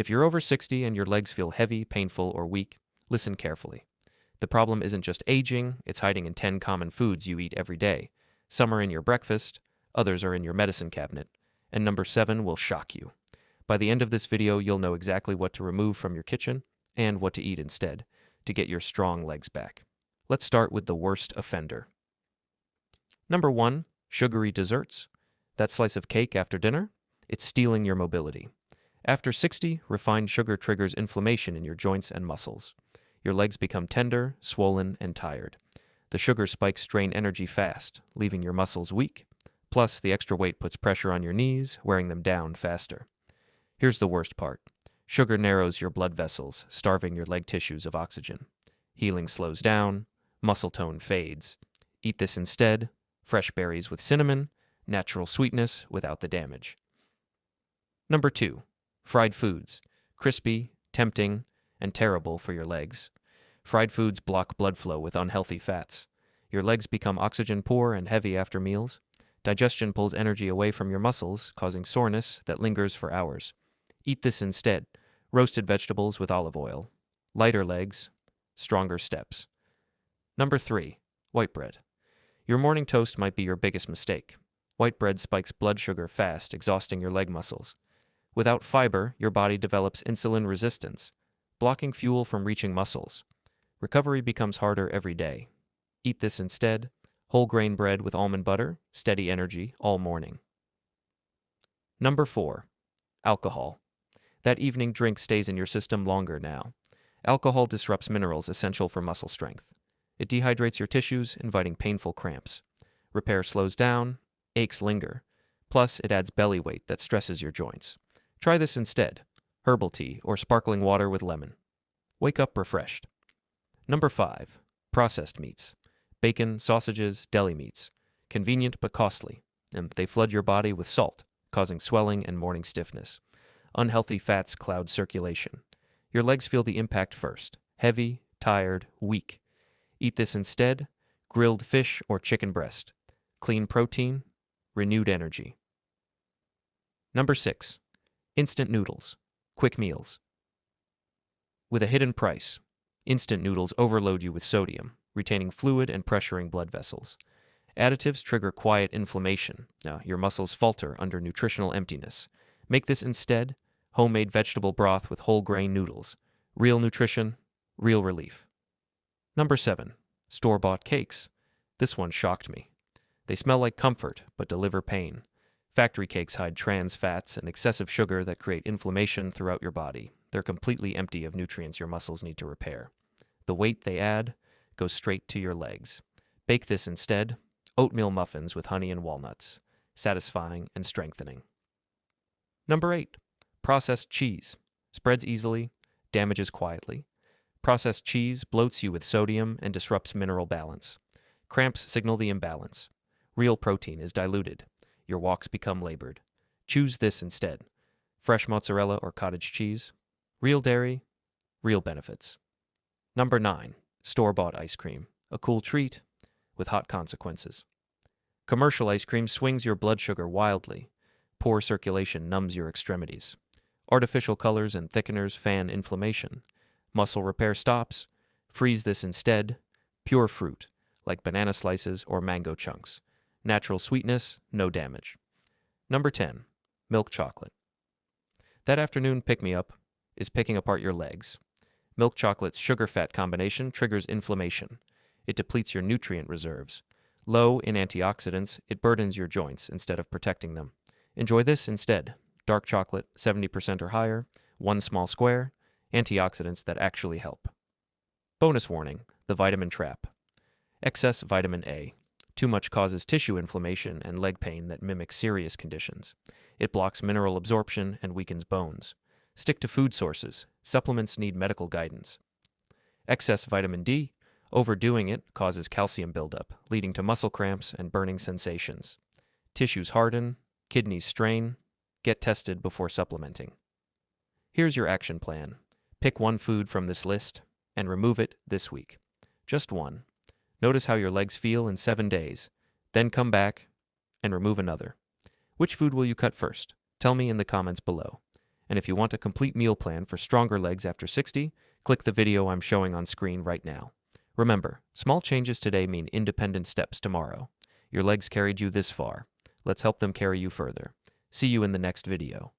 If you're over 60 and your legs feel heavy, painful, or weak, listen carefully. The problem isn't just aging, it's hiding in 10 common foods you eat every day. Some are in your breakfast, others are in your medicine cabinet, and number 7 will shock you. By the end of this video, you'll know exactly what to remove from your kitchen and what to eat instead to get your strong legs back. Let's start with the worst offender. Number 1, sugary desserts. That slice of cake after dinner? It's stealing your mobility. After 60, refined sugar triggers inflammation in your joints and muscles. Your legs become tender, swollen, and tired. The sugar spikes drain energy fast, leaving your muscles weak. Plus, the extra weight puts pressure on your knees, wearing them down faster. Here's the worst part. Sugar narrows your blood vessels, starving your leg tissues of oxygen. Healing slows down, muscle tone fades. Eat this instead: fresh berries with cinnamon, natural sweetness without the damage. Number 2, fried foods. Crispy, tempting, and terrible for your legs. Fried foods block blood flow with unhealthy fats. Your legs become oxygen poor and heavy after meals. Digestion pulls energy away from your muscles, causing soreness that lingers for hours. Eat this instead: roasted vegetables with olive oil. Lighter legs, stronger steps. Number 3, white bread. Your morning toast might be your biggest mistake. White bread spikes blood sugar fast, exhausting your leg muscles. Without fiber, your body develops insulin resistance, blocking fuel from reaching muscles. Recovery becomes harder every day. Eat this instead: whole grain bread with almond butter, steady energy all morning. Number 4, alcohol. That evening drink stays in your system longer now. Alcohol disrupts minerals essential for muscle strength. It dehydrates your tissues, inviting painful cramps. Repair slows down, aches linger. Plus, it adds belly weight that stresses your joints. Try this instead: herbal tea or sparkling water with lemon. Wake up refreshed. Number 5, processed meats. Bacon, sausages, deli meats. Convenient but costly, and they flood your body with salt, causing swelling and morning stiffness. Unhealthy fats cloud circulation. Your legs feel the impact first: heavy, tired, weak. Eat this instead: grilled fish or chicken breast. Clean protein, renewed energy. Number 6, instant noodles. Quick meals. With a hidden price, instant noodles overload you with sodium, retaining fluid and pressuring blood vessels. Additives trigger quiet inflammation. Now, your muscles falter under nutritional emptiness. Make this instead: homemade vegetable broth with whole grain noodles. Real nutrition, real relief. Number 7, store-bought cakes. This one shocked me. They smell like comfort, but deliver pain. Factory cakes hide trans fats and excessive sugar that create inflammation throughout your body. They're completely empty of nutrients your muscles need to repair. The weight they add goes straight to your legs. Bake this instead: oatmeal muffins with honey and walnuts. Satisfying and strengthening. Number 8, processed cheese. Spreads easily, damages quietly. Processed cheese bloats you with sodium and disrupts mineral balance. Cramps signal the imbalance. Real protein is diluted. Your walks become labored. Choose this instead: fresh mozzarella or cottage cheese. Real dairy, real benefits. Number 9, store-bought ice cream. A cool treat with hot consequences. Commercial ice cream swings your blood sugar wildly. Poor circulation numbs your extremities. Artificial colors and thickeners fan inflammation. Muscle repair stops. Freeze this instead: pure fruit, like banana slices or mango chunks. Natural sweetness, no damage. Number 10, milk chocolate. That afternoon pick-me-up is picking apart your legs. Milk chocolate's sugar-fat combination triggers inflammation. It depletes your nutrient reserves. Low in antioxidants, it burdens your joints instead of protecting them. Enjoy this instead: dark chocolate, 70% or higher, 1 small square, antioxidants that actually help. Bonus warning: the vitamin trap. Excess vitamin A. Too much causes tissue inflammation and leg pain that mimics serious conditions. It blocks mineral absorption and weakens bones. Stick to food sources. Supplements need medical guidance. Excess vitamin D. Overdoing it causes calcium buildup, leading to muscle cramps and burning sensations. Tissues harden, kidneys strain. Get tested before supplementing. Here's your action plan. Pick one food from this list and remove it this week. Just one. Notice how your legs feel in 7 days. Then come back and remove another. Which food will you cut first? Tell me in the comments below. And if you want a complete meal plan for stronger legs after 60, click the video I'm showing on screen right now. Remember, small changes today mean independent steps tomorrow. Your legs carried you this far. Let's help them carry you further. See you in the next video.